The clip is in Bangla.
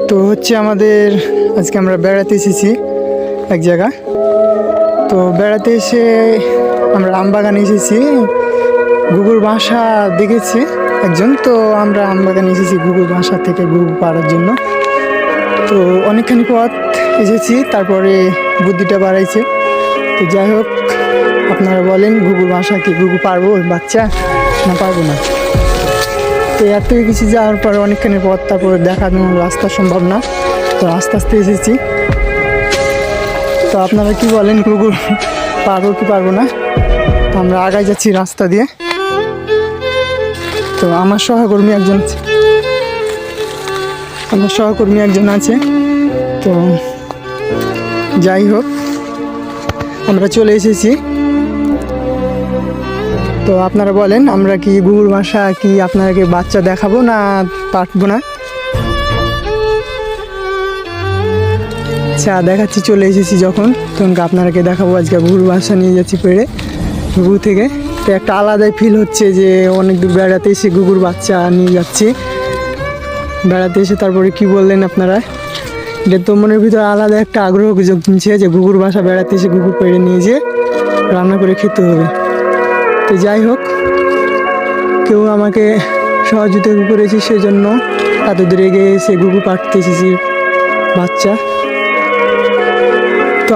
তো হচ্ছে আমাদের আজকে আমরা বেড়াতে এসেছি এক জায়গা। তো বেড়াতে এসে আমরা আমবাগানে এসেছি। ঘুঘুর বাসা দেখেছি একজন, তো আমরা আমবাগানে এসেছি ঘুঘুর বাসা থেকে ঘুঘু পাড়ার জন্য। তো অনেকখানি পথ এসেছি, তারপরে বুদ্ধিটা বাড়াইছে। তো যাই হোক, আপনারা বলেন ঘুঘুর বাসা কি ঘুঘু পারবো বাচ্চা না পারবো না? তো এর থেকে কিছু যাওয়ার পর অনেকখানি পথ, তারপরে দেখানো রাস্তা সম্ভব না, তো আস্তে আস্তে এসেছি। তো আপনারা কি বলেন ঘুঘু পারবো কি পারবো না? তো আমরা আগায় যাচ্ছি রাস্তা দিয়ে। তো আমার সহকর্মী একজন আছে। তো যাই হোক, আমরা চলে এসেছি। তো আপনারা বলেন আমরা কি ঘুঘুর বাসা কি আপনারা কি বাচ্চা দেখাবো না পারবো না? আচ্ছা, দেখাচ্ছি, চলে এসেছি যখন তখন আপনারাকে দেখাবো। আজকে ঘুঘুর বাসা নিয়ে যাচ্ছি পেড়ে ঘুঘু থেকে। তো একটা আলাদাই ফিল হচ্ছে যে অনেক দূর বেড়াতে এসে ঘুঘুর বাচ্চা নিয়ে যাচ্ছি। বেড়াতে এসে তারপরে কি বললেন আপনারা? এটা তো মনের ভিতরে আলাদা একটা আগ্রহ জমছে যে ঘুঘুর বাসা বেড়াতে এসে ঘুঘু পেড়ে নিয়ে যেয়ে রান্না করে খেতে হবে। তো যাই হোক, কেউ আমাকে সহযোগিতা করেছে, সেজন্য এত দূরে এগিয়ে এসে ঘুঘু পাড়তে এসেছি বাচ্চা। তো